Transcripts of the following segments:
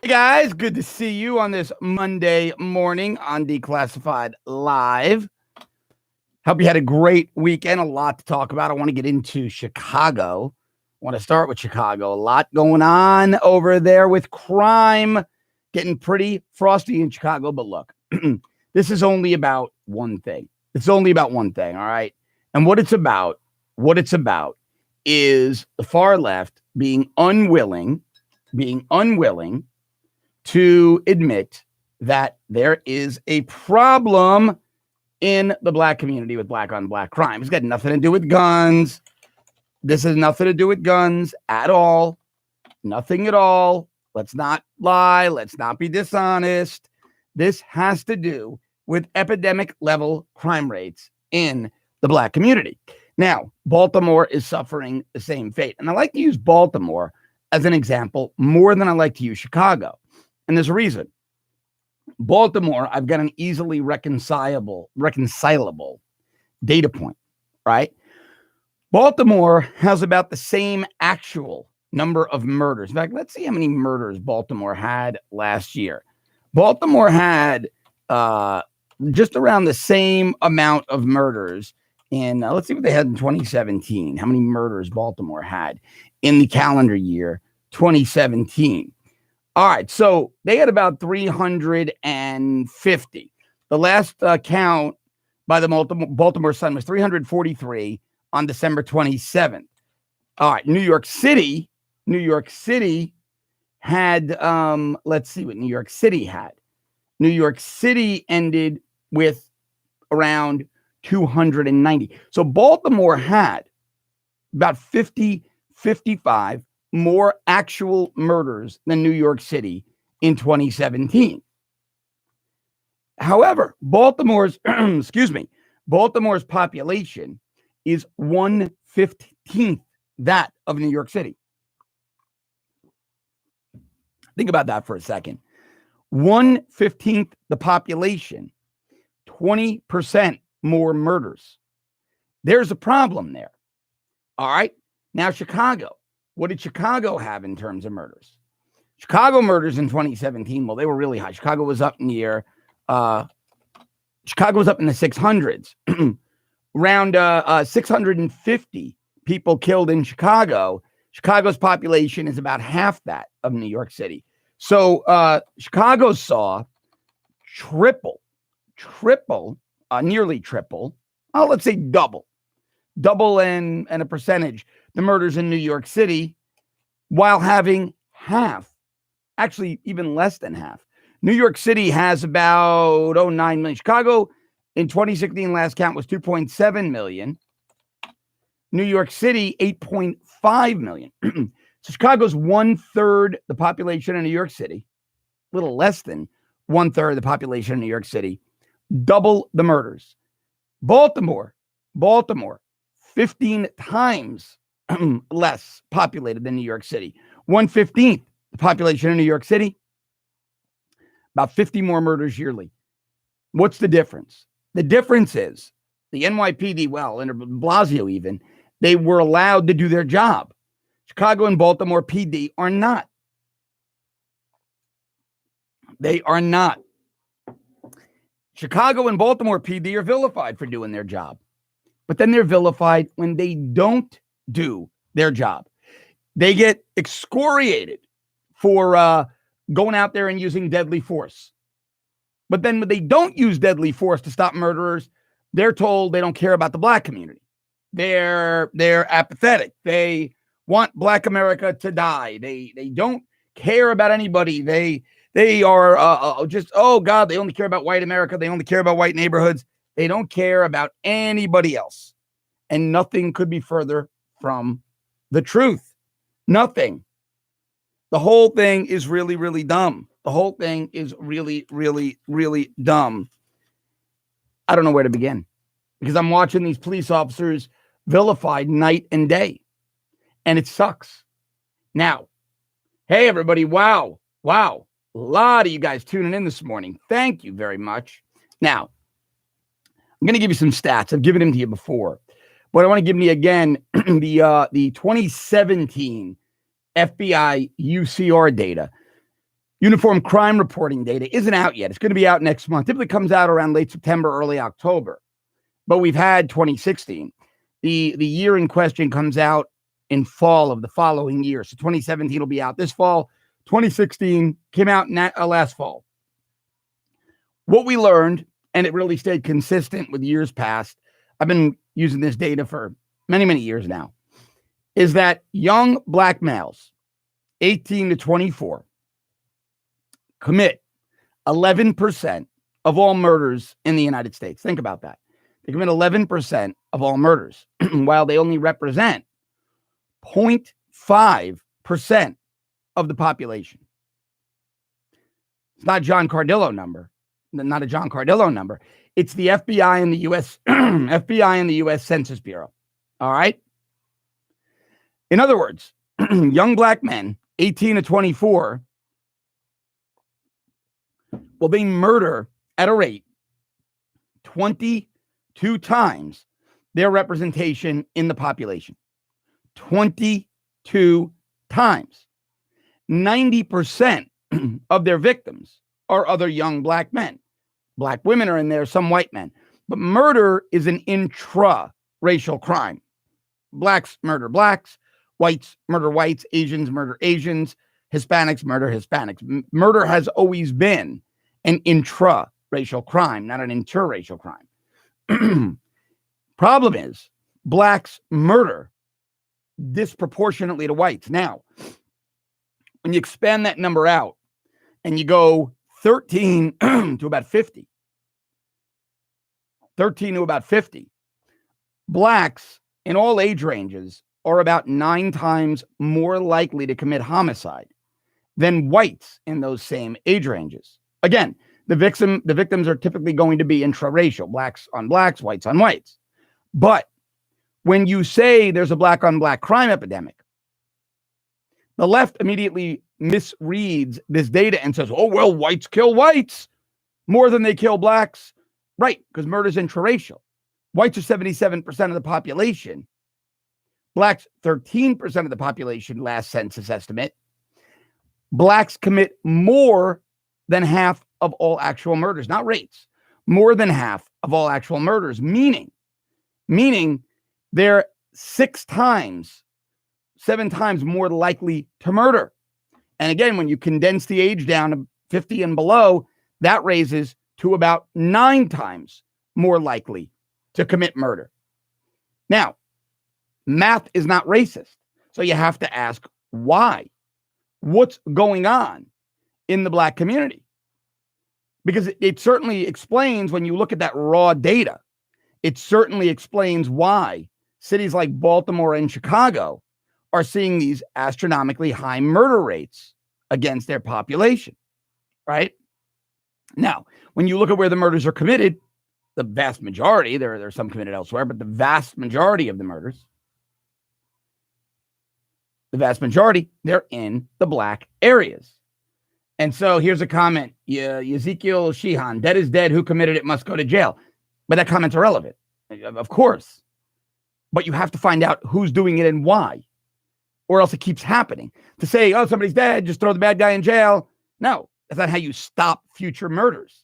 Guys, good to see you on this Monday morning on Declassified Live. Hope you had a great weekend. A lot to talk about. I want to get into Chicago. I want to start with Chicago. A lot going on over there with crime. Getting pretty frosty in Chicago. But look, this is only about one thing. It's only about one thing, all right? And what it's about is the far left being unwilling to admit that there is a problem in the black community with black on black crime. It's got nothing to do with guns. This has nothing to do with guns at all. Nothing at all. Let's not lie. Let's not be dishonest. This has to do with epidemic level crime rates in the black community. Now, Baltimore is suffering the same fate. And I like to use Baltimore as an example more than I like to use Chicago. And there's a reason. Baltimore, I've got an easily reconcilable data point, right? Baltimore has about the same actual number of murders. In fact, let's see how many murders Baltimore had last year. Baltimore had just around the same amount of murders in, let's see what they had in 2017, how many murders Baltimore had in the calendar year 2017. All right, so they had about 350. The last count by the Baltimore Sun was 343 on December 27th. All right, New York City had, let's see what New York City had. New York City ended with around 290. So Baltimore had about 55 more actual murders than New York City in 2017. However, Baltimore's population is 1/15 that of New York City. Think about that for a second. 1/15 the population, 20% more murders. There's a problem there. All right. Now, Chicago. What did Chicago have in terms of murders? Chicago murders in 2017, well, they were really high. Chicago was up in the 600s. Around 650 people killed in Chicago. Chicago's population is about half that of New York City. So Chicago saw nearly triple, let's say double and a percentage the murders in New York City, while having half, actually even less than half. New York City has about 9 million. Chicago in 2016 last count was 2.7 million. New York City 8.5 million. So Chicago's 1/3 the population of New York City, a little less than 1/3 the population of New York City, double the murders. Baltimore, 15 times less populated than New York City. 1/15 the population of New York City, about 50 more murders yearly. What's the difference? The difference is the NYPD, well, and Blasio even, they were allowed to do their job. Chicago and Baltimore PD are not. They are not. Chicago and Baltimore PD are vilified for doing their job. But then they're vilified when they don't do their job. They get excoriated for going out there and using deadly force. But then when they don't use deadly force to stop murderers, they're told they don't care about the black community. They're apathetic. They want black America to die. They don't care about anybody. They are just, oh God, they only care about white America. They only care about white neighborhoods. They don't care about anybody else. And nothing could be further from the truth. Nothing. The whole thing is really, really dumb. The whole thing is really, really, really dumb. I don't know where to begin because I'm watching these police officers vilified night and day. And it sucks. Now, hey, everybody. Wow. A lot of you guys tuning in this morning. Thank you very much. Now, I'm going to give you some stats. I've given them to you before, but I want to give you again the 2017 FBI UCR data. Uniform crime reporting data isn't out yet. It's going to be out next month. Typically comes out around late September, early October. But we've had 2016. The year in question comes out in fall of the following year. So 2017 will be out this fall. 2016 came out last fall. What we learned, and it really stayed consistent with years past, I've been using this data for many, many years now, is that young black males, 18 to 24, commit 11% of all murders in the United States. Think about that. They commit 11% of all murders, while they only represent 0.5% of the population. It's not John Cardillo number, not a John Cardillo number. It's the FBI and the U.S. FBI and the U.S. Census Bureau. All right. In other words, young black men, 18 to 24, will they murder at a rate 22 times their representation in the population. 22 times. 90% of their victims are other young black men. Black women are in there, some white men. But murder is an intra-racial crime. Blacks murder blacks, whites murder whites, Asians murder Asians, Hispanics murder Hispanics. Murder has always been an intra-racial crime, not an interracial crime. Problem is, blacks murder disproportionately to whites. Now, when you expand that number out and you go 13 to about 50, blacks in all age ranges are about 9 times more likely to commit homicide than whites in those same age ranges. Again, the victims are typically going to be intraracial, blacks on blacks, whites on whites. But when you say there's a black on black crime epidemic, the left immediately misreads this data and says, oh, well, whites kill whites more than they kill blacks. Right, because murder is intraracial. Whites are 77% of the population. Blacks, 13% of the population, last census estimate. Blacks commit more than half of all actual murders, not rates, more than half of all actual murders, meaning they're 7 times more likely to murder. And again, when you condense the age down to 50 and below, that raises to about 9 times more likely to commit murder. Now, math is not racist, so you have to ask why. What's going on in the black community? Because it certainly explains, when you look at that raw data, it certainly explains why cities like Baltimore and Chicago are seeing these astronomically high murder rates against their population, right? Now, when you look at where the murders are committed, the vast majority, there are some committed elsewhere, but the vast majority of the murders, they're in the black areas. And so here's a comment. Ezekiel Sheehan, dead is dead. Who committed it must go to jail. But that comment's irrelevant, of course. But you have to find out who's doing it and why, or else it keeps happening. To say, oh, somebody's dead, just throw the bad guy in jail. No, that's not how you stop future murders.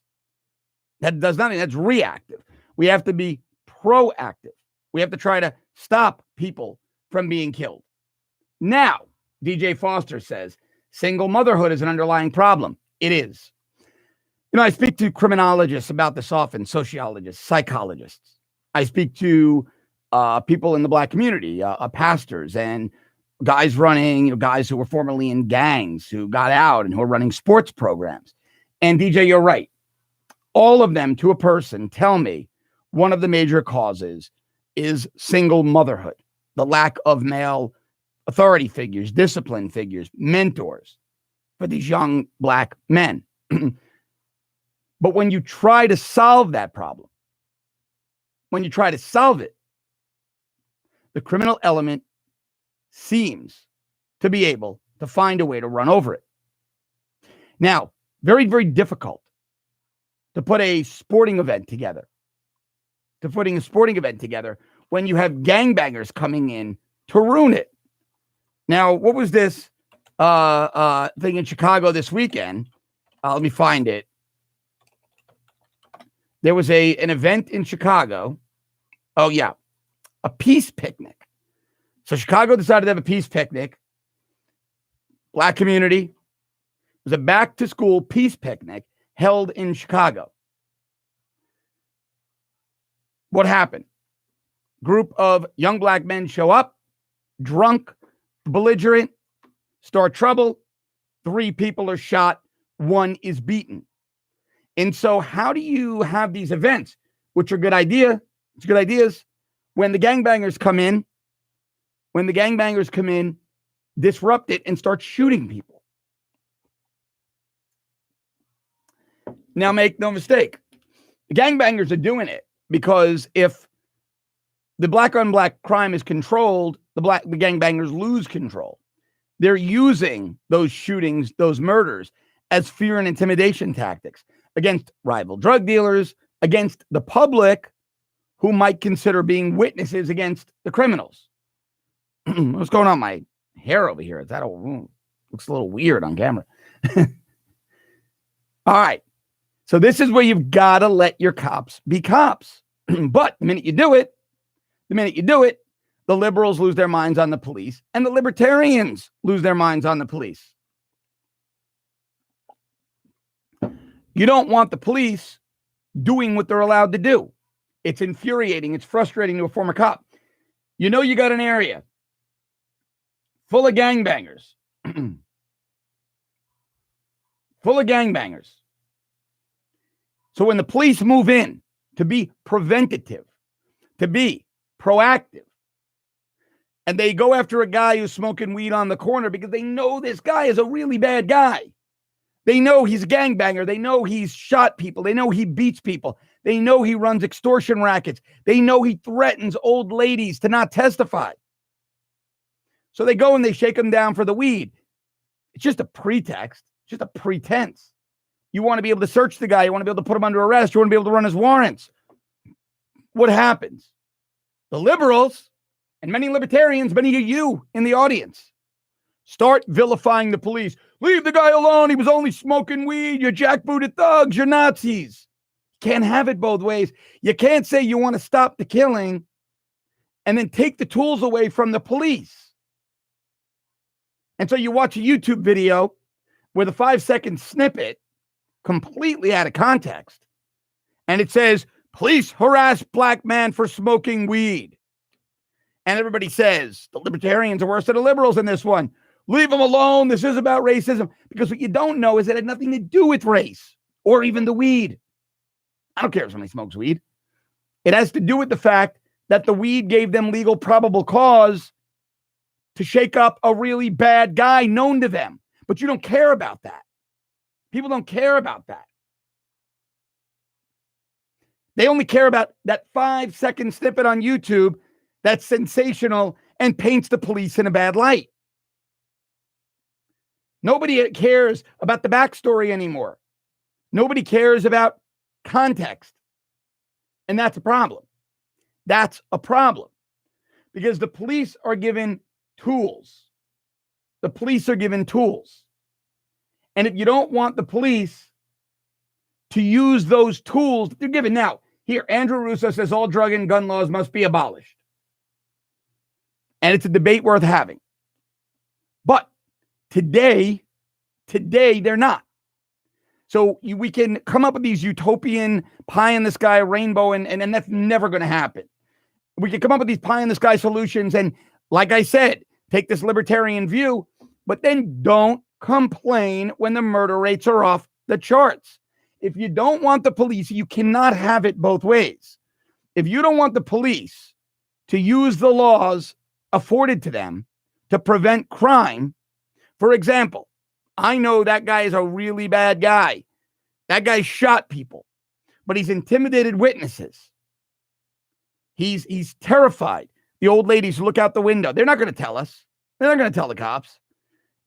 That does nothing. That's reactive. We have to be proactive. We have to try to stop people from being killed. Now, DJ Foster says, single motherhood is an underlying problem. It is. You know, I speak to criminologists about this often, sociologists, psychologists. I speak to people in the black community, pastors and guys guys who were formerly in gangs, who got out and who are running sports programs. And DJ, you're right. All of them, to a person, tell me one of the major causes is single motherhood, the lack of male authority figures, discipline figures, mentors for these young black men. But when you try to solve that problem, the criminal element seems to be able to find a way to run over it. Now, very, very difficult to put a sporting event together, when you have gangbangers coming in to ruin it. Now, what was this? thing in Chicago this weekend. Let me find it. There was an event in Chicago. Oh, yeah. A peace picnic. So Chicago decided to have a peace picnic. Black community. It was a back-to-school peace picnic held in Chicago. What happened? Group of young black men show up, drunk, belligerent, start trouble. 3 people are shot. 1 is beaten. And so how do you have these events, which are good idea? It's good ideas. When the gangbangers come in, disrupt it and start shooting people. Now, make no mistake. The gangbangers are doing it because if the black on black crime is controlled, the gangbangers lose control. They're using those shootings, those murders, as fear and intimidation tactics against rival drug dealers, against the public who might consider being witnesses against the criminals. What's going on? My hair over here. Is that looks a little weird on camera. All right. So this is where you've got to let your cops be cops. But the minute you do it, the liberals lose their minds on the police and the libertarians lose their minds on the police. You don't want the police doing what they're allowed to do. It's infuriating. It's frustrating to a former cop. You know, you got an area full of gangbangers. Full of gangbangers. So when the police move in to be preventative, to be proactive, and they go after a guy who's smoking weed on the corner because they know this guy is a really bad guy. They know he's a gangbanger. They know he's shot people. They know he beats people. They know he runs extortion rackets. They know he threatens old ladies to not testify. So they go and they shake him down for the weed. It's just a pretext, just a pretense. You want to be able to search the guy. You want to be able to put him under arrest. You want to be able to run his warrants. What happens? The liberals and many libertarians, many of you in the audience, start vilifying the police. Leave the guy alone. He was only smoking weed. You're jackbooted thugs. You're Nazis. Can't have it both ways. You can't say you want to stop the killing and then take the tools away from the police. And so you watch a YouTube video with a 5-second snippet completely out of context. And it says, police harass black man for smoking weed. And everybody says, the libertarians are worse than the liberals in this one. Leave them alone. This is about racism. Because what you don't know is it had nothing to do with race or even the weed. I don't care if somebody smokes weed. It has to do with the fact that the weed gave them legal probable cause to shake up a really bad guy known to them. But you don't care about that. People don't care about that. They only care about that 5-second snippet on YouTube that's sensational and paints the police in a bad light. Nobody cares about the backstory anymore. Nobody cares about context. And that's a problem. That's a problem. Because the police are given tools. The police are given tools. And if you don't want the police to use those tools that they're given. Now, here, Andrew Russo says all drug and gun laws must be abolished. And it's a debate worth having. But today, they're not. So we can come up with these utopian pie-in-the-sky rainbow, and that's never going to happen. We can come up with these pie-in-the-sky solutions and, like I said, take this libertarian view, but then don't complain when the murder rates are off the charts. If you don't want the police, you cannot have it both ways. If you don't want the police to use the laws afforded to them to prevent crime, for example, I know that guy is a really bad guy. That guy shot people, but he's intimidated witnesses. He's terrified. The old ladies look out the window. They're not going to tell us. They're not going to tell the cops.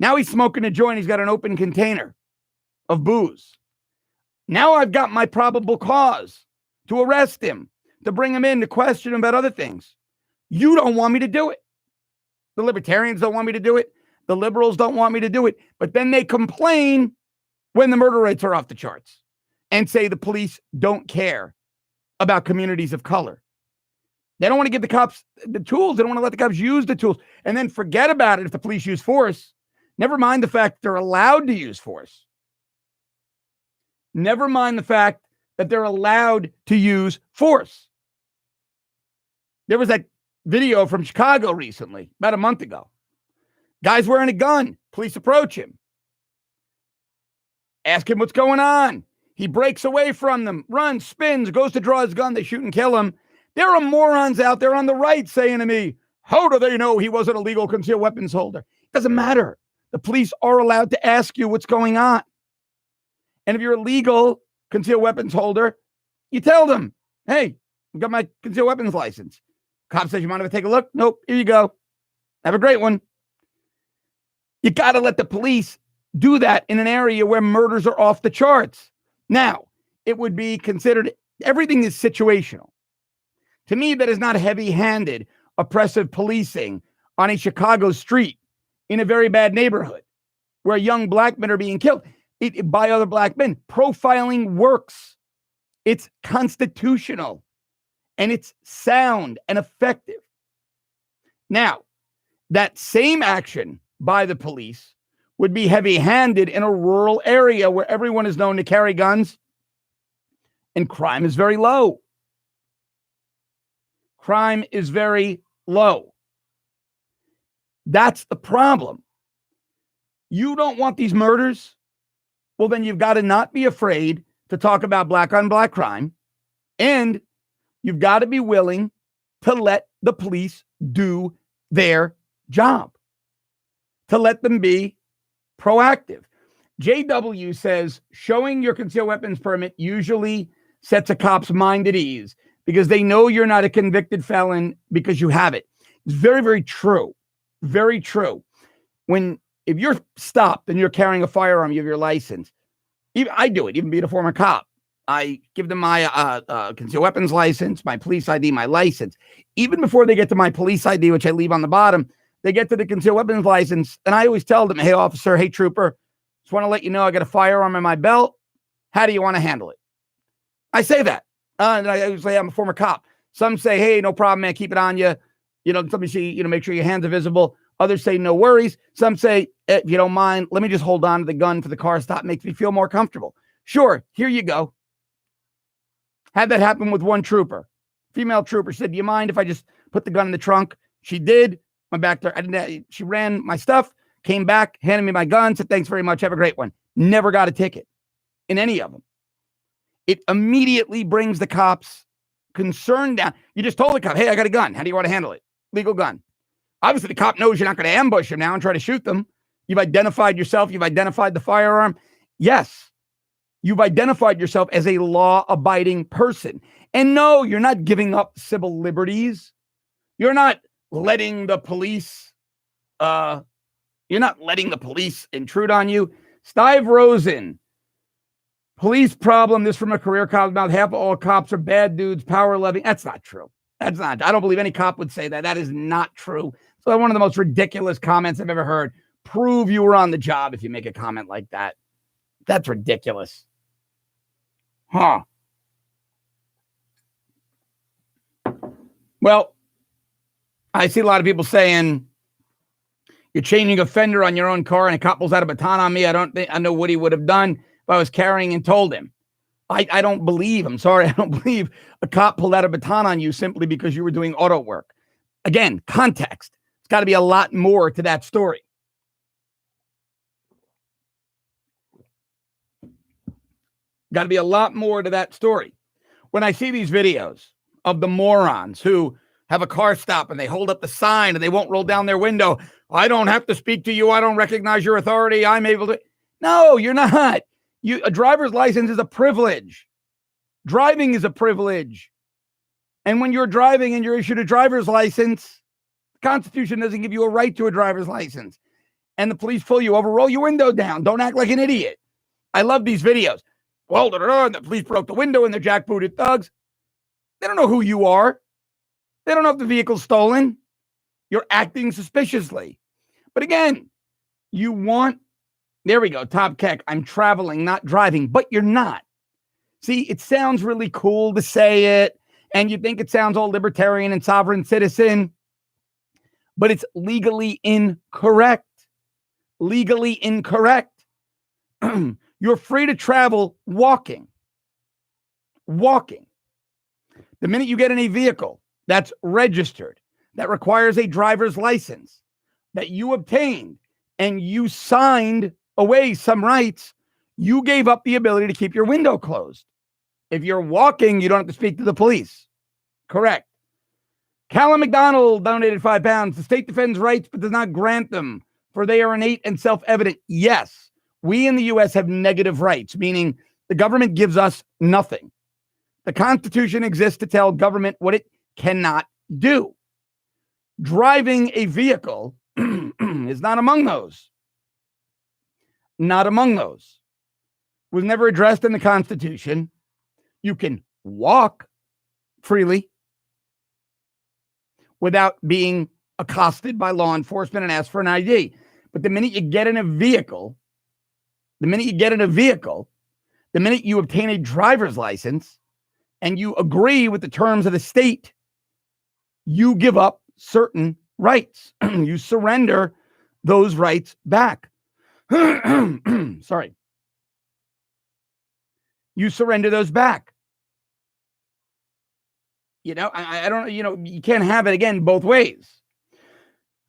Now he's smoking a joint. He's got an open container of booze. Now I've got my probable cause to arrest him, to bring him in, to question him about other things. You don't want me to do it. The libertarians don't want me to do it. The liberals don't want me to do it. But then they complain when the murder rates are off the charts and say the police don't care about communities of color. They don't want to give the cops the tools. They don't want to let the cops use the tools and then forget about it if the police use force. Never mind the fact they're allowed to use force. Never mind the fact that they're allowed to use force. There was that video from Chicago recently, about a month ago. Guy's wearing a gun. Police approach him. Ask him what's going on. He breaks away from them, runs, spins, goes to draw his gun. They shoot and kill him. There are morons out there on the right saying to me, how do they know he wasn't a legal concealed weapons holder? It doesn't matter. The police are allowed to ask you what's going on. And if you're a legal concealed weapons holder, you tell them, hey, I've got my concealed weapons license. Cop says, you mind if I take a look? Nope, here you go. Have a great one. You got to let the police do that in an area where murders are off the charts. Now, it would be considered, everything is situational. To me, that is not heavy-handed, oppressive policing on a Chicago street in a very bad neighborhood where young black men are being killed by other black men. Profiling works. It's constitutional and it's sound and effective. Now, that same action by the police would be heavy-handed in a rural area where everyone is known to carry guns and crime is very low. Crime is very low. That's the problem. You don't want these murders? Well, then you've got to not be afraid to talk about black on black crime. And you've got to be willing to let the police do their job, to let them be proactive. JW says showing your concealed weapons permit usually sets a cop's mind at ease because they know you're not a convicted felon because you have it. It's very, very true. Very true. If you're stopped and you're carrying a firearm, you have your license. I do it, even being a former cop. I give them my concealed weapons license, my police ID, my license. Even before they get to my police ID, which I leave on the bottom, they get to the concealed weapons license. And I always tell them, hey, officer, hey, trooper, just want to let you know I got a firearm in my belt. How do you want to handle it? I say that. And I always say I'm a former cop. Some say, hey, no problem, man, keep it on you. Some say, make sure your hands are visible. Others say, no worries. Some say, if you don't mind, let me just hold on to the gun for the car stop. Makes me feel more comfortable. Sure, here you go. Had that happen with one trooper. Female trooper said, do you mind if I just put the gun in the trunk? She did. Went back there. She ran my stuff, came back, handed me my gun, said, thanks very much. Have a great one. Never got a ticket in any of them. It immediately brings the cops concern down. You just told the cop, hey, I got a gun. How do you want to handle it? Legal gun. Obviously, the cop knows you're not going to ambush him now and try to shoot them. You've identified yourself. You've identified the firearm. Yes, you've identified yourself as a law-abiding person. And no, you're not giving up civil liberties. You're not letting the police, intrude on you. Steve Rosen, police problem. This from a career cop about half of all cops are bad dudes, power-loving. That's not true. I don't believe any cop would say that. That is not true. So one of the most ridiculous comments I've ever heard. Prove you were on the job if you make a comment like that. That's ridiculous. Huh. Well, I see a lot of people saying you're changing a fender on your own car and a cop pulls out a baton on me. I know what he would have done if I was carrying and told him. I don't believe, I'm sorry, I don't believe a cop pulled out a baton on you simply because you were doing auto work. Again, context. It's got to be a lot more to that story. Got to be a lot more to that story. When I see these videos of the morons who have a car stop and they hold up the sign and they won't roll down their window, I don't have to speak to you. I don't recognize your authority. I'm able to. No, you're not. A driver's license is a privilege. Driving is a privilege. And when you're driving and you're issued a driver's license, the Constitution doesn't give you a right to a driver's license. And the police pull you over, roll your window down. Don't act like an idiot. I love these videos. Well, the police broke the window and they're jackbooted thugs. They don't know who you are. They don't know if the vehicle's stolen. You're acting suspiciously. But again, You want, there we go, Top Keck, I'm traveling, not driving, but you're not. See, it sounds really cool to say it, and you think it sounds all libertarian and sovereign citizen, but it's legally incorrect. Legally incorrect. You're free to travel walking. Walking. The minute you get in a vehicle that's registered, that requires a driver's license, that you obtained, and you signed away some rights, you gave up the ability to keep your window closed. If you're walking, you don't have to speak to the police. Correct. Callum McDonald donated £5. The state defends rights but does not grant them, for they are innate and self-evident. Yes, we in the U.S. have negative rights, meaning the government gives us nothing. The Constitution exists to tell government what it cannot do. Driving a vehicle is not among those. Not among those. Was never addressed in the Constitution. You can walk freely without being accosted by law enforcement and asked for an ID. But the minute you get in a vehicle, the minute you obtain a driver's license and you agree with the terms of the state, you give up certain rights. You surrender those rights back. Sorry. You surrender those back. You know, I don't, you can't have it again both ways.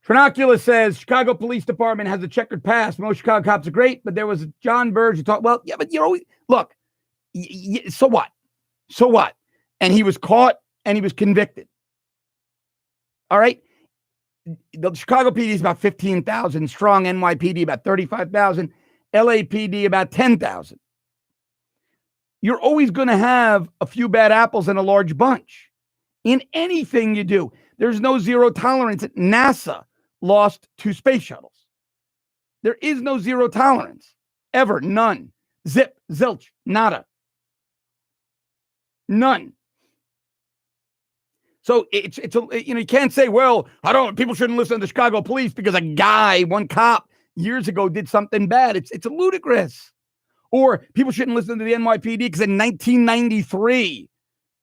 Trinoculus says Chicago Police Department has a checkered past. Most Chicago cops are great, but there was John Burge who talked, well, yeah, but look, so what? So what? And he was caught and he was convicted. All right. The Chicago PD is about 15,000 strong, NYPD about 35,000, LAPD about 10,000. You're always going to have a few bad apples in a large bunch. In anything you do, there's no zero tolerance. NASA lost 2 space shuttles. There is no zero tolerance. Ever. None. Zip. Zilch. Nada. None. So you can't say, well, people shouldn't listen to the Chicago police because one cop years ago did something bad. It's ludicrous. Or people shouldn't listen to the NYPD because in 1993,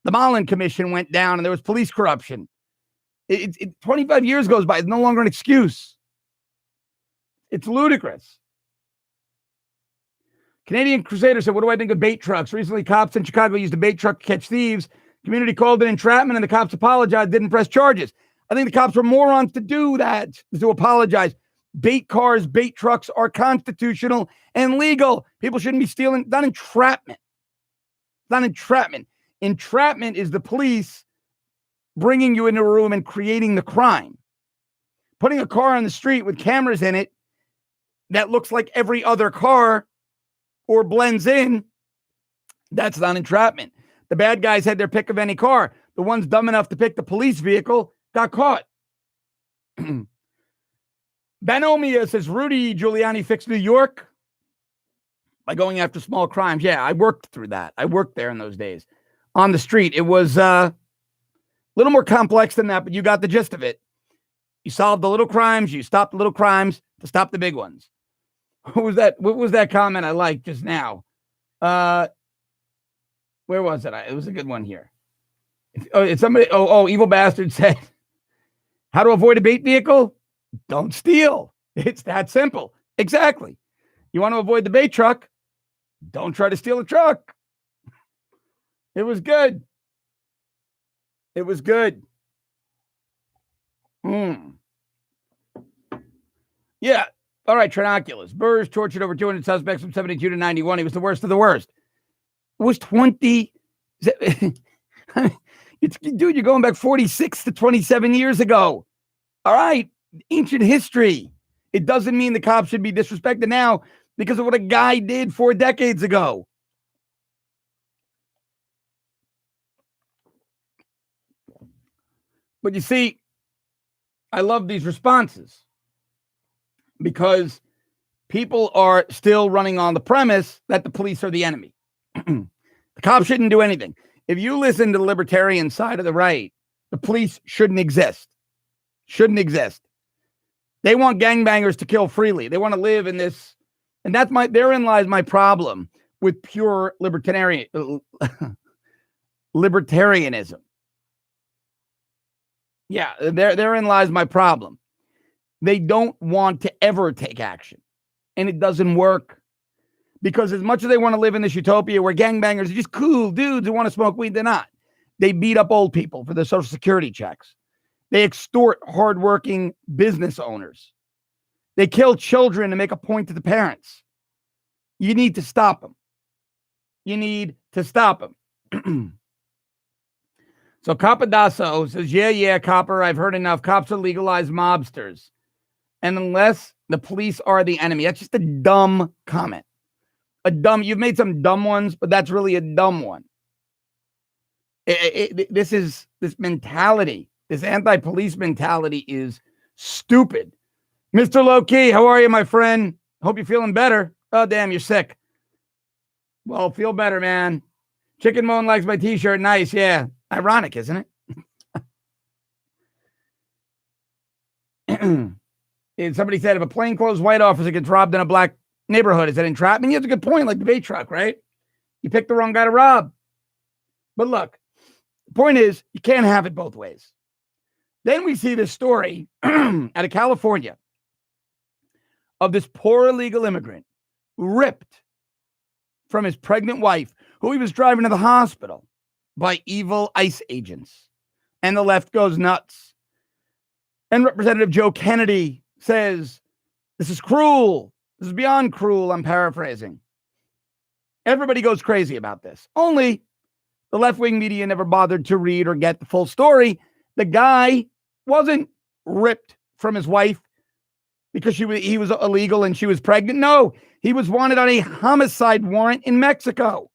the Mullen Commission went down and there was police corruption. 25 years goes by. It's no longer an excuse. It's ludicrous. Canadian Crusader said, what do I think of bait trucks? Recently, cops in Chicago used a bait truck to catch thieves. Community called it entrapment and the cops apologized, didn't press charges. I think the cops were morons to do that, to apologize. Bait cars, bait trucks are constitutional and legal. People shouldn't be stealing. It's not entrapment. It's not entrapment. Entrapment is the police bringing you into a room and creating the crime. Putting a car on the street with cameras in it that looks like every other car or blends in, that's not entrapment. The bad guys had their pick of any car. The ones dumb enough to pick the police vehicle got caught. Banomia says, Rudy Giuliani fixed New York by going after small crimes. Yeah, I worked through that. I worked there in those days. On the street, it was a little more complex than that, but you got the gist of it. You solved the little crimes. You stopped the little crimes to stop the big ones. What was that comment I liked just now? Where was it? It was a good one here. It's somebody. Evil Bastard said, how to avoid a bait vehicle? Don't steal. It's that simple. Exactly. You want to avoid the bait truck? Don't try to steal a truck. It was good. It was good. Yeah. All right. Trinoculus. Burrs tortured over 200 suspects from 72 to 91. He was the worst of the worst. It was 20. Dude, you're going back 46 to 27 years ago. All right. Ancient history. It doesn't mean the cops should be disrespected now because of what a guy did 4 decades ago. But you see, I love these responses because people are still running on the premise that the police are the enemy. The cops shouldn't do anything. If you listen to the libertarian side of the right, the police shouldn't exist. Shouldn't exist. They want gangbangers to kill freely. They want to live in this. And therein lies my problem with pure libertarianism. Yeah, therein lies my problem. They don't want to ever take action. And it doesn't work. Because as much as they want to live in this utopia where gangbangers are just cool dudes who want to smoke weed, they're not. They beat up old people for their Social Security checks. They extort hardworking business owners. They kill children to make a point to the parents. You need to stop them. You need to stop them. So Capadasso says, yeah, Copper, I've heard enough. Cops are legalized mobsters. And unless the police are the enemy. That's just a dumb comment. You've made some dumb ones, but that's really a dumb one. This mentality, this anti-police mentality is stupid. Mr. Low-Key, how are you, my friend? Hope you're feeling better. Oh, damn, you're sick. Well, feel better, man. Chicken Moan likes my t-shirt. Nice, yeah. Ironic, isn't it? And somebody said, if a plainclothes white officer gets robbed in a black neighborhood, is that entrapment? He has a good point, like the bait truck, right? You picked the wrong guy to rob. But look, the point is, you can't have it both ways. Then we see this story out of California of this poor illegal immigrant ripped from his pregnant wife, who he was driving to the hospital, by evil ICE agents. And the left goes nuts. And Representative Joe Kennedy says, this is cruel. This is beyond cruel. I'm paraphrasing. Everybody goes crazy about this. Only the left-wing media never bothered to read or get the full story. The guy wasn't ripped from his wife because he was illegal and she was pregnant. No, he was wanted on a homicide warrant in Mexico.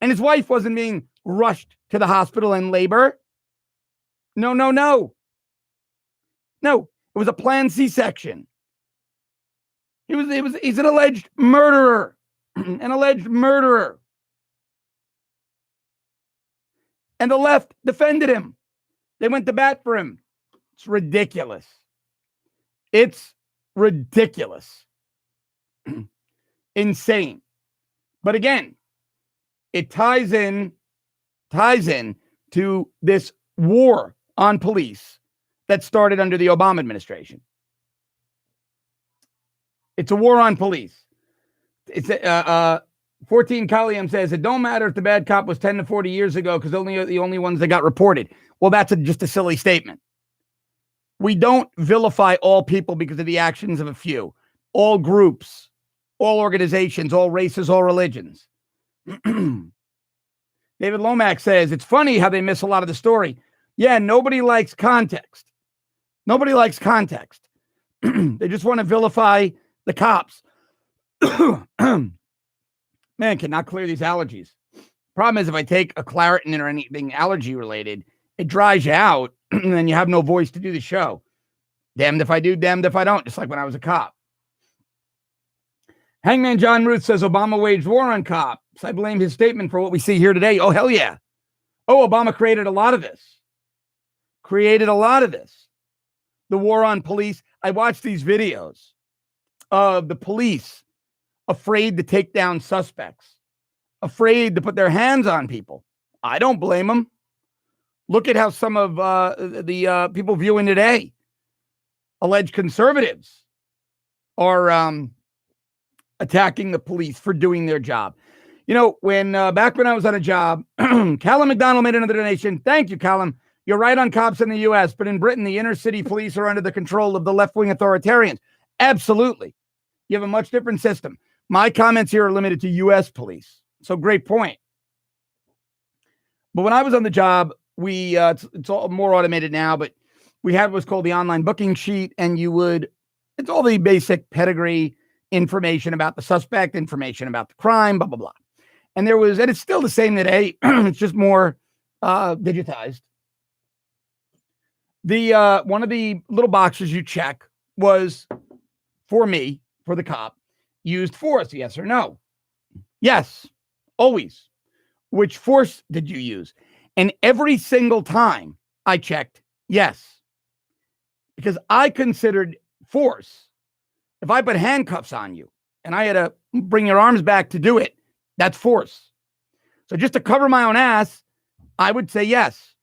And his wife wasn't being rushed to the hospital in labor. No. No, it was a planned C-section. He's an alleged murderer. An alleged murderer. And the left defended him. They went to bat for him. It's ridiculous. It's ridiculous. Insane. But again, it ties in to this war on police that started under the Obama administration. It's a war on police. It's 14 Kalliam says it don't matter if the bad cop was 10 to 40 years ago because only the only ones that got reported. Well, that's just a silly statement. We don't vilify all people because of the actions of a few. All groups, all organizations, all races, all religions. David Lomax says, it's funny how they miss a lot of the story. Yeah, nobody likes context. Nobody likes context. They just want to vilify the cops. Man, cannot clear these allergies. Problem is, if I take a Claritin or anything allergy related, it dries you out and then you have no voice to do the show. Damned if I do, damned if I don't, just like when I was a cop. Hangman John Ruth says Obama waged war on cops. I blame his statement for what we see here today. Oh, hell yeah. Oh, Obama created a lot of this. The war on police. I watched these videos of the police afraid to take down suspects, afraid to put their hands on people. I don't blame them. Look at how some of the people viewing today, alleged conservatives, are attacking the police for doing their job. You know, when back when I was on a job, Callum McDonald made another donation. Thank you, Callum. You're right on cops in the U.S., but in Britain, the inner city police are under the control of the left-wing authoritarians. Absolutely. You have a much different system. My comments here are limited to U.S. police. So great point. But when I was on the job, it's all more automated now, but we had what's called the online booking sheet, and it's all the basic pedigree information about the suspect, information about the crime, blah, blah, blah. And it's still the same today. It's just more digitized. One of the little boxes you check was for me, for the cop, used force, yes or no? Yes, always. Which force did you use? And every single time I checked yes, because I considered force. If I put handcuffs on you and I had to bring your arms back to do it, that's force. So just to cover my own ass, I would say yes.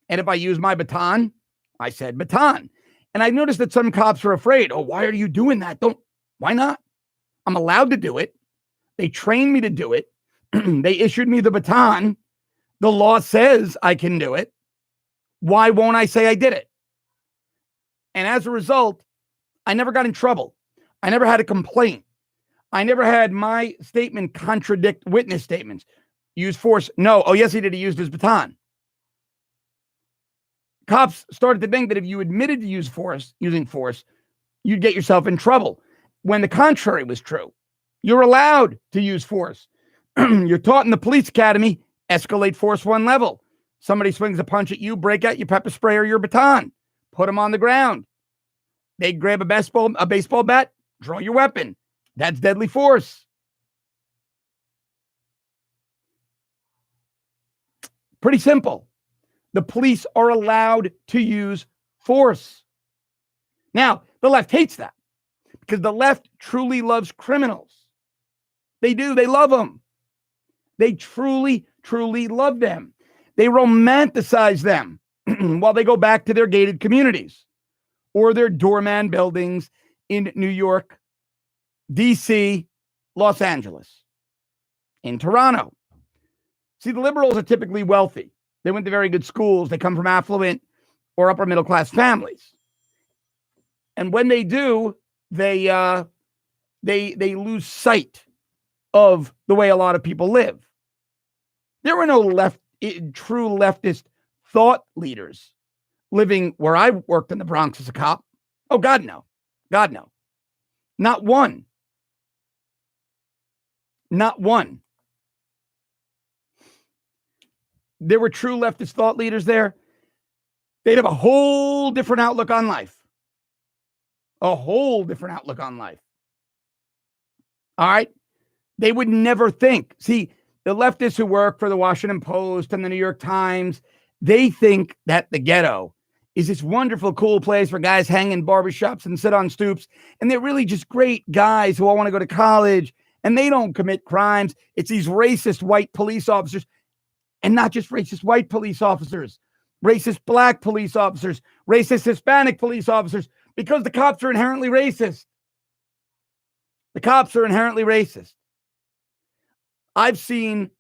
And if I use my baton, I said baton. And I noticed that some cops are afraid. Oh, why are you doing that? Why not? I'm allowed to do it. They trained me to do it. They issued me the baton. The law says I can do it. Why won't I say I did it? And as a result, I never got in trouble. I never had a complaint. I never had my statement contradict witness statements. Use force. No. Oh, yes, he did. He used his baton. Cops started to think that if you admitted to using force, you'd get yourself in trouble. When the contrary was true, you're allowed to use force. You're taught in the police academy, escalate force one level. Somebody swings a punch at you, break out your pepper spray or your baton, put them on the ground. They grab a baseball bat, draw your weapon. That's deadly force. Pretty simple. The police are allowed to use force. Now, the left hates that because the left truly loves criminals. They do. They love them. They truly, truly love them. They romanticize them while they go back to their gated communities or their doorman buildings in New York, D.C., Los Angeles, in Toronto. See, the liberals are typically wealthy. They went to very good schools. They come from affluent or upper middle class families. And when they do, they lose sight of the way a lot of people live. There were no true leftist thought leaders living where I worked in the Bronx as a cop. Oh, God, no. God, no. Not one. Not one. There were true leftist thought leaders there. They'd have a whole different outlook on life. A whole different outlook on life. All right? They would never think. See, the leftists who work for the Washington Post and the New York Times, they think that the ghetto is this wonderful, cool place where guys hang in barbershops and sit on stoops. And they're really just great guys who all want to go to college and they don't commit crimes. It's these racist white police officers. And not just racist white police officers, racist black police officers, racist Hispanic police officers, because the cops are inherently racist. The cops are inherently racist. I've seen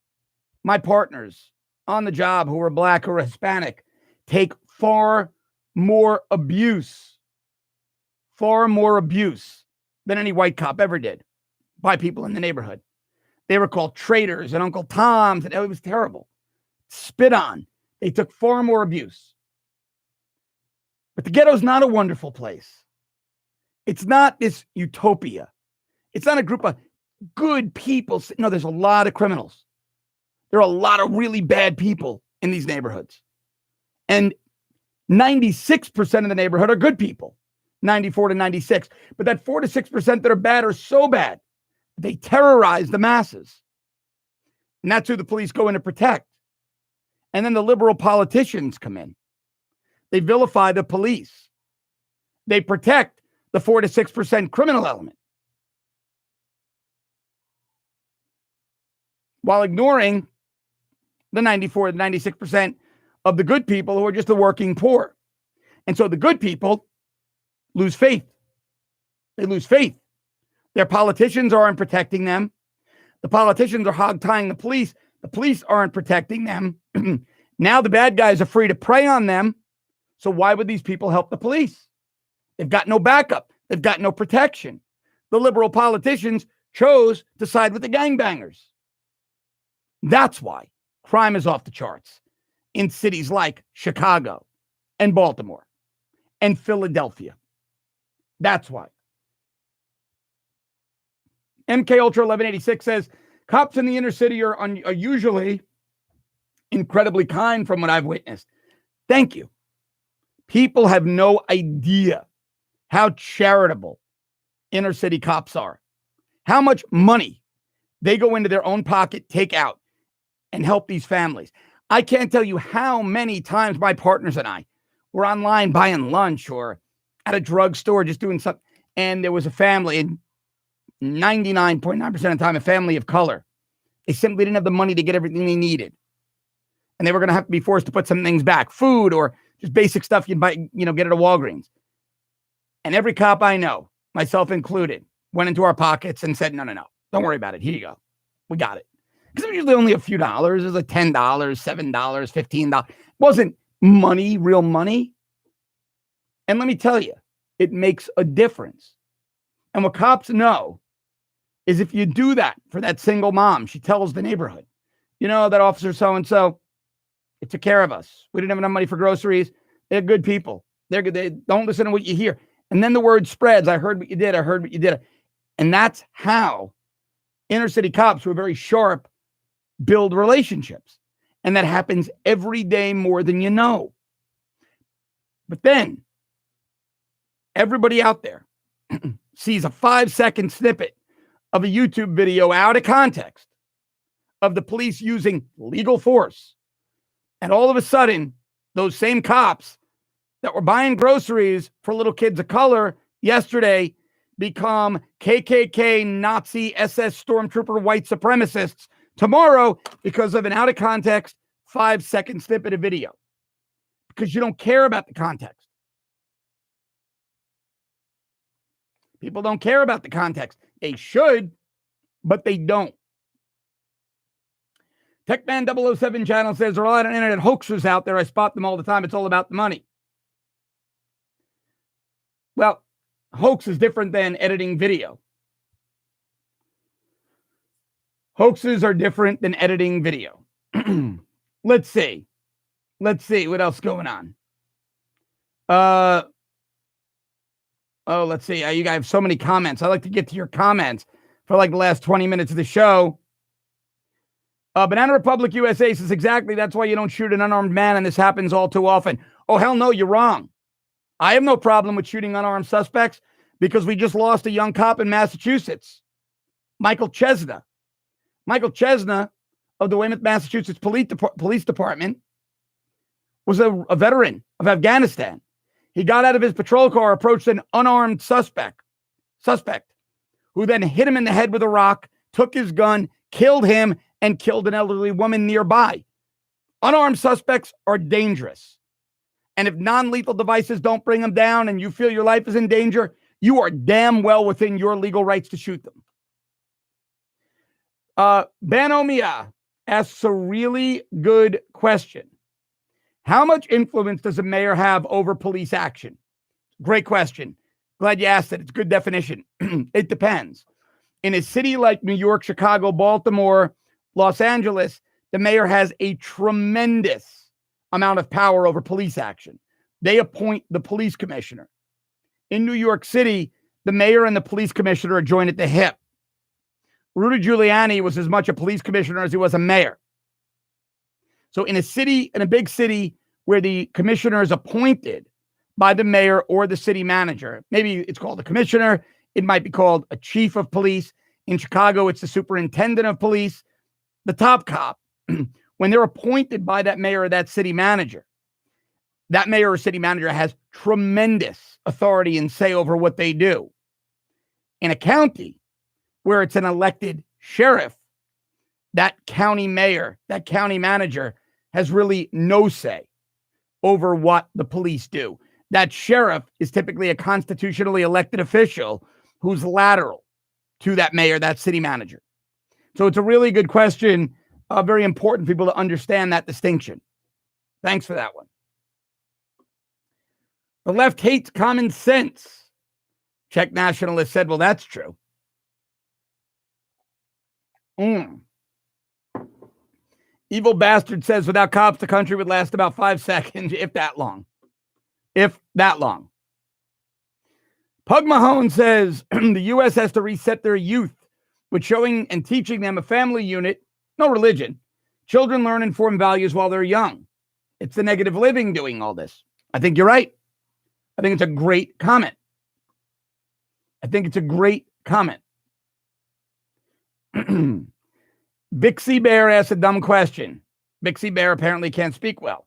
my partners on the job who are black or Hispanic take far more abuse than any white cop ever did by people in the neighborhood. They were called traitors and Uncle Toms, and it was terrible. Spit on. They took far more abuse. But the ghetto is not a wonderful place. It's not this utopia. It's not a group of good people. No, there's a lot of criminals. There are a lot of really bad people in these neighborhoods. And 96% of the neighborhood are good people. 94 to 96. But that 4 to 6% that are bad are so bad, they terrorize the masses. And that's who the police go in to protect. And then the liberal politicians come in. They vilify the police. They protect the 4 to 6% criminal element, while ignoring the 94 to 96% of the good people who are just the working poor. And so the good people lose faith. They lose faith. Their politicians aren't protecting them. The politicians are hog-tying the police. The police aren't protecting them. Now the bad guys are free to prey on them. So why would these people help the police? They've got no backup. They've got no protection. The liberal politicians chose to side with the gangbangers. That's why crime is off the charts in cities like Chicago and Baltimore and Philadelphia. That's why. MK Ultra 1186 says cops in the inner city are usually incredibly kind from what I've witnessed. Thank you. People have no idea how charitable inner city cops are, how much money they go into their own pocket, take out, and help these families. I can't tell you how many times my partners and I were online buying lunch or at a drugstore just doing something, and there was a family, and 99.9% of the time, a family of color. They simply didn't have the money to get everything they needed. And they were going to have to be forced to put some things back, food or just basic stuff you'd buy, get at a Walgreens. And every cop I know, myself included, went into our pockets and said, no, don't worry about it. Here you go. We got it. Because it was usually only a few dollars. It was like $10, $7, $15. It wasn't money, real money. And let me tell you, it makes a difference. And what cops know is if you do that for that single mom, she tells the neighborhood, that officer so-and-so, it took care of us. We didn't have enough money for groceries. They're good people. They're good. They don't listen to what you hear. And then the word spreads. I heard what you did. I heard what you did. And that's how inner city cops who are very sharp build relationships. And that happens every day more than you know. But then everybody out there sees a 5-second snippet of a YouTube video out of context of the police using legal force. And all of a sudden, those same cops that were buying groceries for little kids of color yesterday become KKK, Nazi, SS stormtrooper, white supremacists tomorrow because of an out of context 5-second snippet of video. Because you don't care about the context. People don't care about the context. They should, but they don't. Techman007 channel says there are a lot of internet hoaxers out there. I spot them all the time. It's all about the money. Well, hoax is different than editing video. Hoaxes are different than editing video. Let's see. What else is going on? Let's see. You guys have so many comments. I like to get to your comments for like the last 20 minutes of the show. Banana Republic USA says exactly that's why you don't shoot an unarmed man, and this happens all too often. Oh, hell no, you're wrong. I have no problem with shooting unarmed suspects because we just lost a young cop in Massachusetts, Michael Chesna. Michael Chesna of the Weymouth, Massachusetts Police Department was a veteran of Afghanistan. He got out of his patrol car, approached an unarmed suspect, who then hit him in the head with a rock, took his gun, killed him, and killed an elderly woman nearby. Unarmed suspects are dangerous. And if non-lethal devices don't bring them down and you feel your life is in danger, you are damn well within your legal rights to shoot them. Banomia asks a really good question. How much influence does a mayor have over police action? Great question. Glad you asked it. It's a good definition. It depends. In a city like New York, Chicago, Baltimore, Los Angeles, the mayor has a tremendous amount of power over police action. They appoint the police commissioner. In New York City, the mayor and the police commissioner are joined at the hip. Rudy Giuliani was as much a police commissioner as he was a mayor. So in a big city where the commissioner is appointed by the mayor or the city manager, maybe it's called a commissioner, it might be called a chief of police. In Chicago, it's the superintendent of police, the top cop. When they're appointed by that mayor or that city manager, that mayor or city manager has tremendous authority and say over what they do. In a county where it's an elected sheriff, that county mayor, that county manager has really no say over what the police do. That sheriff is typically a constitutionally elected official who's lateral to that mayor, that city manager. So it's a really good question. Very important for people to understand that distinction. Thanks for that one. The left hates common sense. Czech nationalist said, well, that's true. Evil bastard says, without cops, the country would last about 5 seconds, if that long. If that long. Pug Mahone says, the U.S. has to reset their youth with showing and teaching them a family unit, no religion. Children learn and form values while they're young. It's the negative living doing all this. I think you're right. I think it's a great comment. Bixie Bear asked a dumb question. Bixie Bear apparently can't speak well.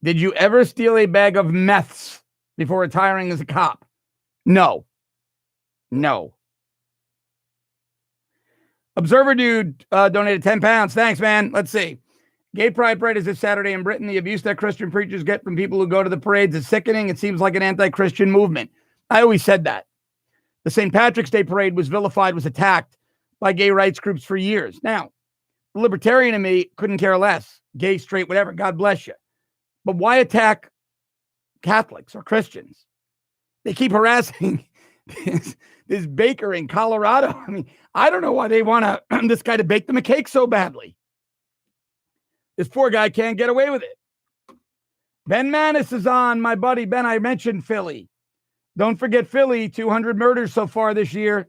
Did you ever steal a bag of meths before retiring as a cop? No. No. Observer Dude donated 10 pounds. Thanks, man. Let's see. Gay Pride Parade is this Saturday in Britain. The abuse that Christian preachers get from people who go to the parades is sickening. It seems like an anti-Christian movement. I always said that. The St. Patrick's Day parade was vilified, was attacked by gay rights groups for years. Now, the libertarian in me couldn't care less. Gay, straight, whatever. God bless you. But why attack Catholics or Christians? They keep harassing this baker in Colorado. I mean, I don't know why they want this guy to bake them a cake so badly. This poor guy can't get away with it. Ben Manis is on. My buddy Ben, I mentioned Philly. Don't forget Philly, 200 murders so far this year.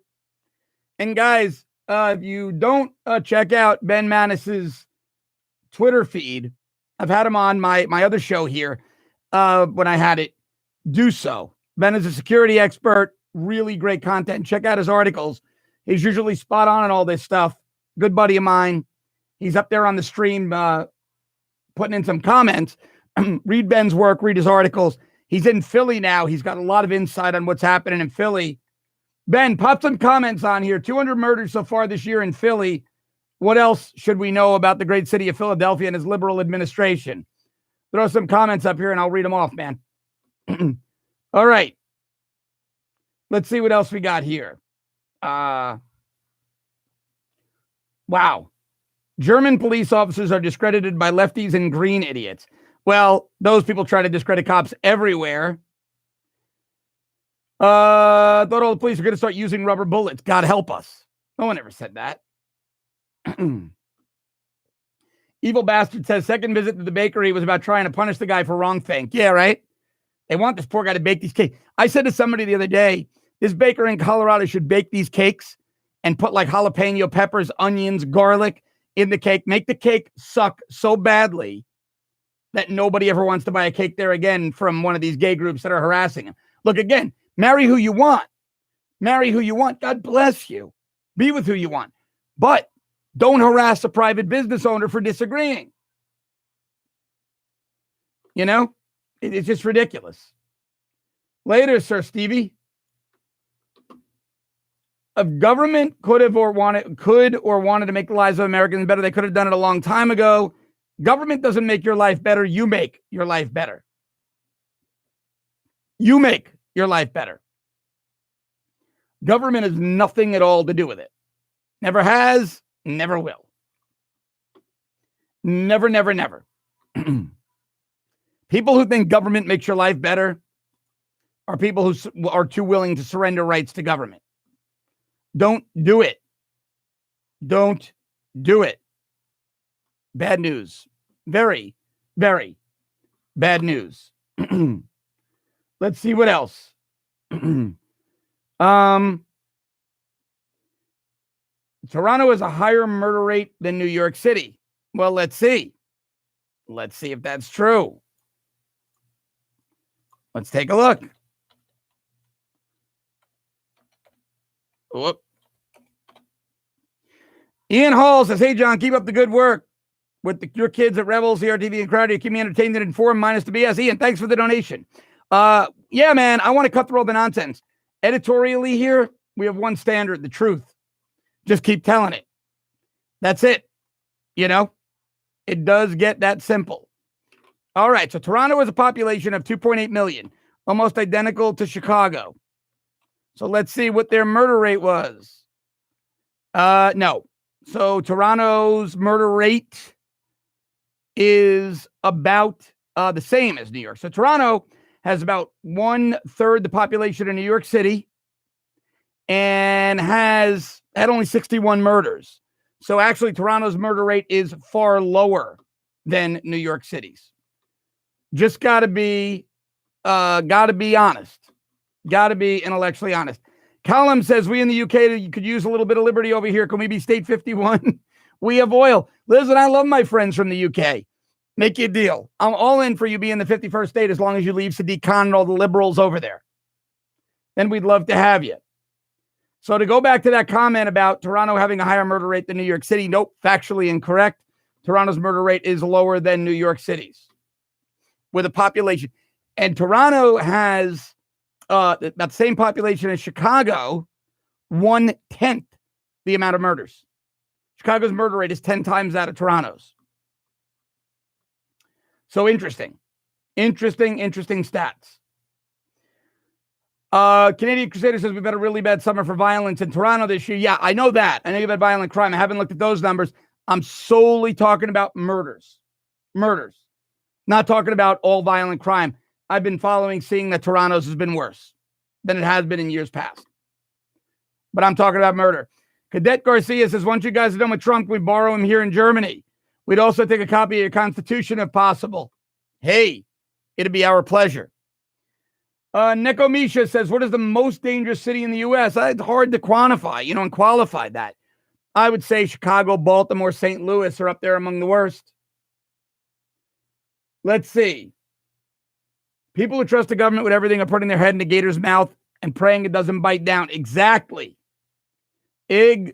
And guys, if you don't check out Ben Manis's Twitter feed, I've had him on my other show here when I had it. Do so. Ben is a security expert, really great content. Check out his articles. He's usually spot on all this stuff. Good buddy of mine. He's up there on the stream putting in some comments. Read Ben's work, read his articles. He's in Philly now. He's got a lot of insight on what's happening in Philly. Ben, pop some comments on here. 200 murders so far this year in Philly. What else should we know about the great city of Philadelphia and his liberal administration? Throw some comments up here and I'll read them off, man. All right. Let's see what else we got here. Wow. German police officers are discredited by lefties and green idiots. Well, those people try to discredit cops everywhere. Thought all the police are going to start using rubber bullets. God help us. No one ever said that. Evil Bastard says, second visit to the bakery was about trying to punish the guy for wrong thing. Yeah, right? They want this poor guy to bake these cakes. I said to somebody the other day, this baker in Colorado should bake these cakes and put like jalapeno peppers, onions, garlic in the cake. Make the cake suck so badly that nobody ever wants to buy a cake there again from one of these gay groups that are harassing him. Look, again, marry who you want. Marry who you want. God bless you. Be with who you want. But don't harass a private business owner for disagreeing. You know, it's just ridiculous. Later, Sir Stevie. If government could or wanted to make the lives of Americans better, they could have done it a long time ago. Government doesn't make your life better. You make your life better. You make your life better. Government has nothing at all to do with it. Never has, never will. Never, never, never. People who think government makes your life better are people who are too willing to surrender rights to government. Don't do it. Don't do it. Bad news. Very, very bad news. Let's see what else. Toronto has a higher murder rate than New York City. Well, let's see. Let's see if that's true. Let's take a look. Whoop. Ian Hall says, hey, John, keep up the good work with your kids at Rebels, CRTV, and Crowder. You keep me entertained and informed, minus the BS. Ian, thanks for the donation. Yeah, man, I want to cut through all the nonsense. Editorially here, we have one standard, the truth. Just keep telling it. That's it. You know, it does get that simple. All right, so Toronto has a population of 2.8 million, almost identical to Chicago. So let's see what their murder rate was. No. So Toronto's murder rate is about the same as New York. So Toronto has about 1/3 the population of New York City and has had only 61 murders. So actually Toronto's murder rate is far lower than New York City's. Just gotta be honest. Gotta be intellectually honest. Column says, we in the UK could use a little bit of liberty over here. Can we be state 51? We have oil. Listen, I love my friends from the UK. Make you a deal. I'm all in for you being the 51st state as long as you leave Sadiq Khan and all the liberals over there. Then we'd love to have you. So to go back to that comment about Toronto having a higher murder rate than New York City, nope, factually incorrect. Toronto's murder rate is lower than New York City's with a population. And Toronto has that same population as Chicago, 1/10 the amount of murders. Chicago's murder rate is 10 times that of Toronto's. So interesting stats. Canadian Crusader says we've had a really bad summer for violence in Toronto this year. Yeah, I know that. I know you've had violent crime. I haven't looked at those numbers. I'm solely talking about murders. Not talking about all violent crime. I've been seeing that Toronto's has been worse than it has been in years past. But I'm talking about murder. Cadet Garcia says, once you guys are done with Trump, we borrow him here in Germany. We'd also take a copy of your Constitution if possible. Hey, it'd be our pleasure. Neko Misha says, what is the most dangerous city in the U.S.? It's hard to quantify, and qualify that. I would say Chicago, Baltimore, St. Louis are up there among the worst. Let's see. People who trust the government with everything are putting their head in the gator's mouth and praying it doesn't bite down. Exactly. Ian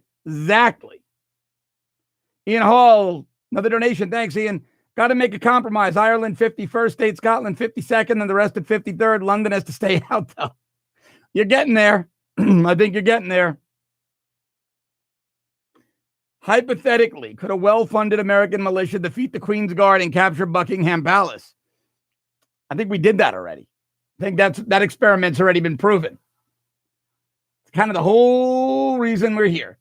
Hall, another donation. Thanks, Ian. Got to make a compromise. Ireland 51st state, Scotland 52nd, and the rest at 53rd. London has to stay out, though. You're getting there. I think you're getting there. Hypothetically, could a well-funded American militia defeat the Queen's Guard and capture Buckingham Palace? I think we did that already. I think that experiment's already been proven. It's kind of the whole reason we're here.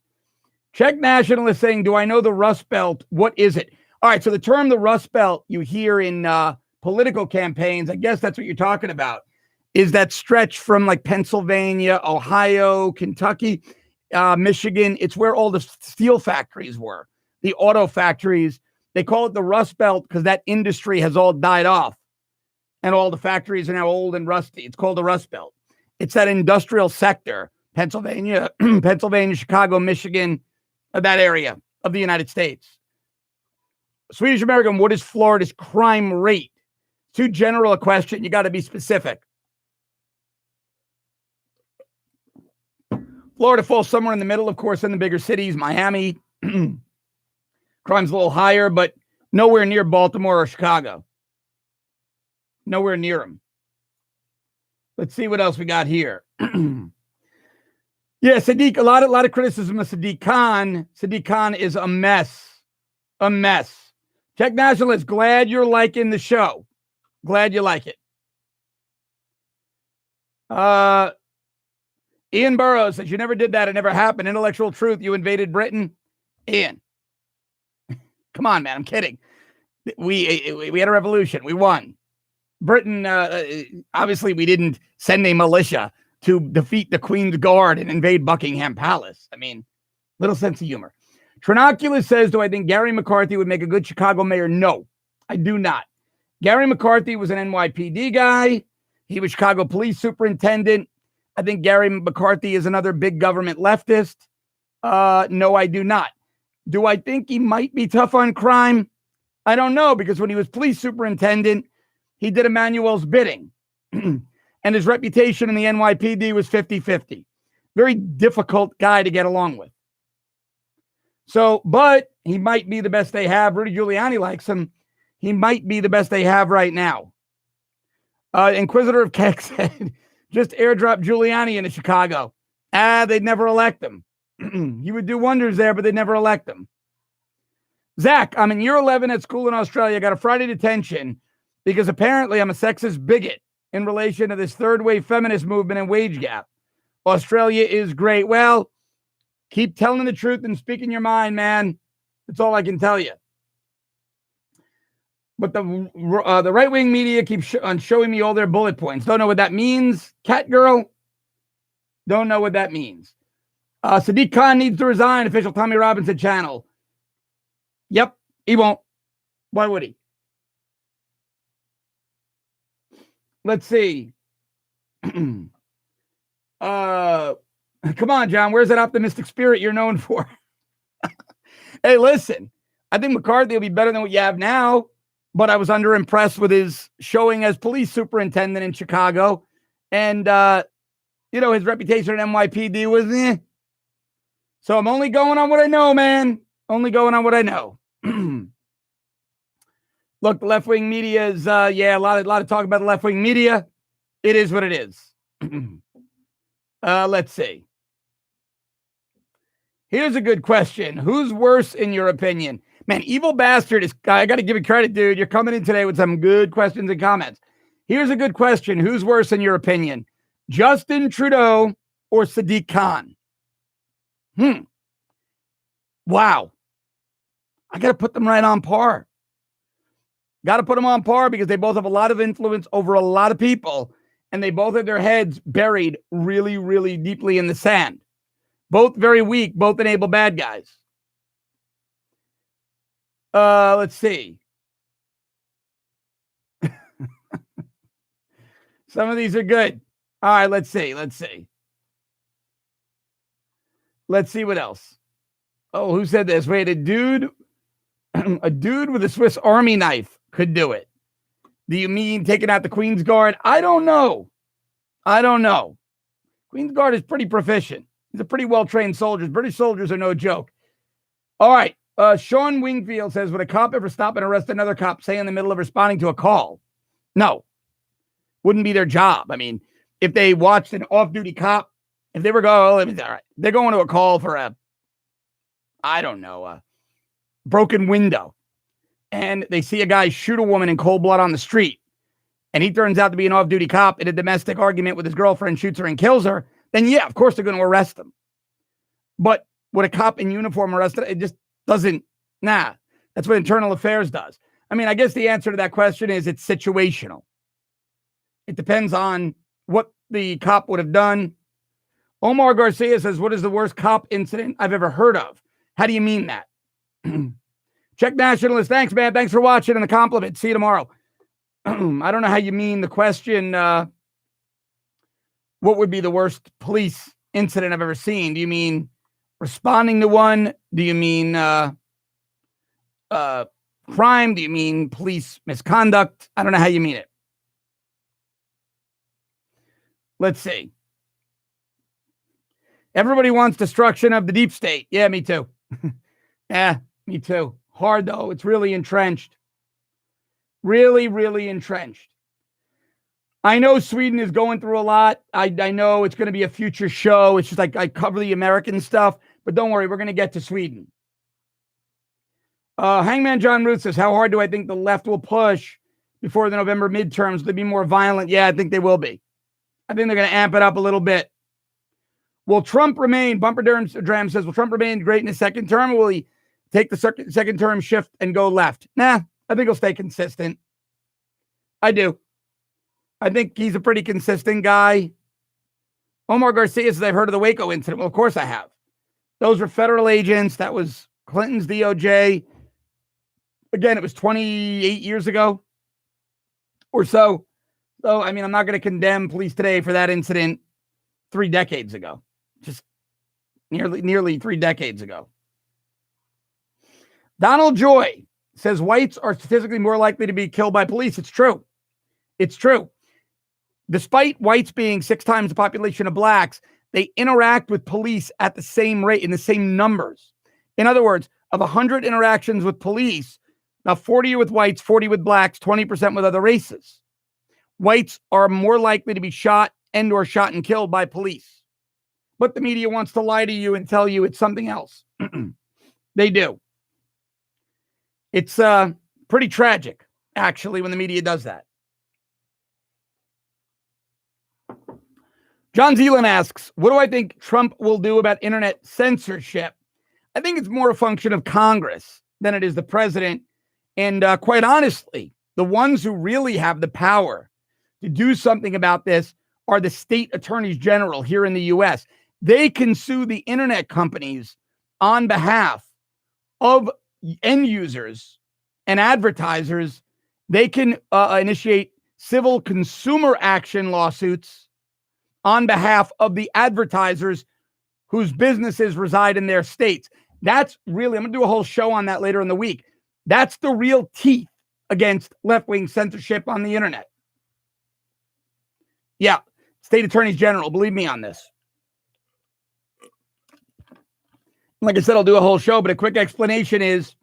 Czech nationalist saying, do I know the Rust Belt? What is it? All right, so the term the Rust Belt you hear in political campaigns, I guess that's what you're talking about, is that stretch from like Pennsylvania, Ohio, Kentucky, Michigan. It's where all the steel factories were, the auto factories. They call it the Rust Belt because that industry has all died off and all the factories are now old and rusty. It's called the Rust Belt. It's that industrial sector, Pennsylvania, Chicago, Michigan, that area of the United States. Swedish American, what is Florida's crime rate? Too general a question. You got to be specific. Florida falls somewhere in the middle, of course, in the bigger cities. Miami, crime's a little higher, but nowhere near Baltimore or Chicago. Nowhere near them. Let's see what else we got here. Yeah, Sadiq, a lot of criticism of Sadiq Khan. Sadiq Khan is a mess. A mess. Tech Nationalist, glad you're liking the show. Glad you like it. Ian Burrows says, you never did that. It never happened. Intellectual truth. You invaded Britain. Ian. Come on, man. I'm kidding. We had a revolution. We won. Britain, obviously, we didn't send a militia to defeat the Queen's Guard and invade Buckingham Palace. I mean, little sense of humor. Trinoculus says, do I think Gary McCarthy would make a good Chicago mayor? No, I do not. Gary McCarthy was an NYPD guy. He was Chicago police superintendent. I think Gary McCarthy is another big government leftist. No, I do not. Do I think he might be tough on crime? I don't know, because when he was police superintendent, he did Emmanuel's bidding. And his reputation in the NYPD was 50-50. Very difficult guy to get along with. So, but he might be the best they have. Rudy Giuliani likes him. He might be the best they have right now. Inquisitor of Keck said, just airdrop Giuliani into Chicago. They'd never elect him. He would do wonders there, but they'd never elect him. Zach, I'm in year 11 at school in Australia. I got a Friday detention because apparently I'm a sexist bigot in relation to this third wave feminist movement and wage gap. Australia is great. Well, keep telling the truth and speaking your mind, man. That's all I can tell you. But the right-wing media keeps showing me all their bullet points. Don't know what that means. Cat girl. Don't know what that means. Sadiq Khan needs to resign. Official Tommy Robinson channel. Yep, he won't. Why would he? Let's see. Come on, John. Where's that optimistic spirit you're known for? Hey, listen. I think McCarthy will be better than what you have now, but I was underimpressed with his showing as police superintendent in Chicago. And, his reputation at NYPD was So I'm only going on what I know, man. Only going on what I know. Look, the left-wing media is, a lot of talk about the left-wing media. It is what it is. Let's see. Here's a good question. Who's worse in your opinion? Man, Evil Bastard is, I got to give you credit, dude. You're coming in today with some good questions and comments. Here's a good question. Who's worse in your opinion? Justin Trudeau or Sadiq Khan? Wow. I got to put them right on par. Got to put them on par because they both have a lot of influence over a lot of people, and they both have their heads buried really, really deeply in the sand. Both very weak, both enable bad guys. Let's see. Some of these are good. All right, let's see. Let's see what else. Oh, who said this? Wait, a dude with a Swiss Army knife could do it. Do you mean taking out the Queen's Guard? I don't know. Queen's Guard is pretty proficient. He's a pretty well-trained soldier. British soldiers are no joke. All right. Sean Wingfield says, would a cop ever stop and arrest another cop, say in the middle of responding to a call? No. Wouldn't be their job. I mean, if they watched an off-duty cop, if they were going, all right, they're going to a call for a broken window, and they see a guy shoot a woman in cold blood on the street, and he turns out to be an off-duty cop in a domestic argument with his girlfriend, shoots her and kills her, then yeah, of course they're going to arrest him. But would a cop in uniform arrest him? It just doesn't, that's what Internal Affairs does. I mean, I guess the answer to that question is it's situational. It depends on what the cop would have done. Omar Garcia says, what is the worst cop incident I've ever heard of? How do you mean that? Czech Nationalist, thanks, man. Thanks for watching and the compliment. See you tomorrow. I don't know how you mean the question. What would be the worst police incident I've ever seen? Do you mean responding to one? Do you mean crime? Do you mean police misconduct? I don't know how you mean it. Let's see. Everybody wants destruction of the deep state. Yeah, me too. Yeah, me too. Hard, though. It's really entrenched. Really, really entrenched. I know Sweden is going through a lot. I know it's going to be a future show. It's just like I cover the American stuff. But don't worry, we're going to get to Sweden. Hangman John Ruth says, how hard do I think the left will push before the November midterms? Will they be more violent? Yeah, I think they will be. I think they're going to amp it up a little bit. Will Trump remain? Bumper Dram says, will Trump remain great in his second term, or will he take the second term shift and go left? Nah, I think he'll stay consistent. I do. I think he's a pretty consistent guy. Omar Garcia says, I've heard of the Waco incident. Well, of course I have. Those were federal agents. That was Clinton's DOJ. Again, it was 28 years ago or so. So, I mean, I'm not going to condemn police today for that incident 3 decades ago. Just nearly 3 decades ago. Donald Joy says whites are statistically more likely to be killed by police. It's true. It's true. Despite whites being 6 times the population of blacks, they interact with police at the same rate, in the same numbers. In other words, of 100 interactions with police, now 40 are with whites, 40 with blacks, 20% with other races. Whites are more likely to be shot or shot and killed by police. But the media wants to lie to you and tell you it's something else. They do. It's pretty tragic, actually, when the media does that. John Zeeland asks, what do I think Trump will do about internet censorship? I think it's more a function of Congress than it is the president. And quite honestly, the ones who really have the power to do something about this are the state attorneys general here in the U.S. They can sue the internet companies on behalf of end users and advertisers. They can initiate civil consumer action lawsuits on behalf of the advertisers whose businesses reside in their states. That's really, I'm going to do a whole show on that later in the week. That's the real teeth against left-wing censorship on the internet. Yeah, state attorneys general, believe me on this. Like I said, I'll do a whole show, but a quick explanation is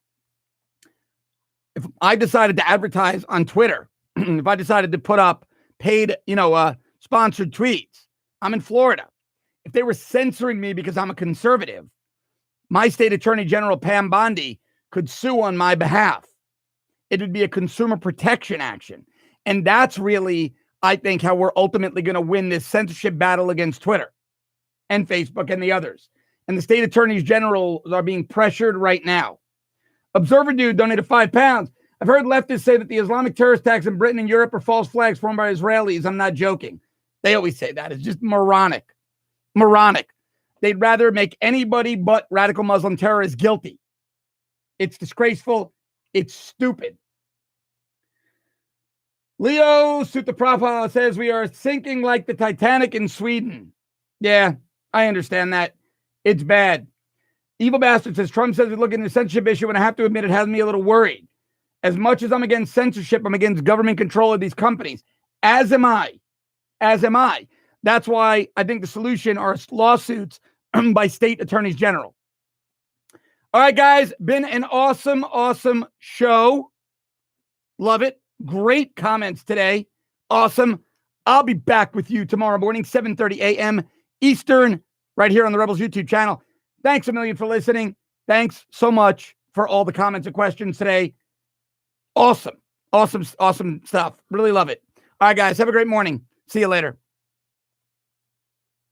if I decided to advertise on Twitter, if I decided to put up paid, sponsored tweets, I'm in Florida. If they were censoring me because I'm a conservative, my state attorney general, Pam Bondi, could sue on my behalf. It would be a consumer protection action. And that's really, I think, how we're ultimately going to win this censorship battle against Twitter and Facebook and the others. And the state attorneys general are being pressured right now. Observer Dude donated £5. I've heard leftists say that the Islamic terrorist attacks in Britain and Europe are false flags formed by Israelis. I'm not joking. They always say that. It's just moronic. Moronic. They'd rather make anybody but radical Muslim terrorists guilty. It's disgraceful. It's stupid. Leo Sutaprapa says we are sinking like the Titanic in Sweden. Yeah, I understand that. It's bad. Evil Bastard says Trump says he's looking at the censorship issue, and I have to admit it has me a little worried. As much as I'm against censorship, I'm against government control of these companies. As am I. As am I. That's why I think the solution are lawsuits by state attorneys general. All right, guys, been an awesome, awesome show. Love it. Great comments today. Awesome. I'll be back with you tomorrow morning, 7:30 a.m. Eastern, right here on the Rebels YouTube channel. Thanks a million for listening. Thanks so much for all the comments and questions today. Awesome. Awesome, awesome stuff. Really love it. All right, guys, have a great morning. See you later.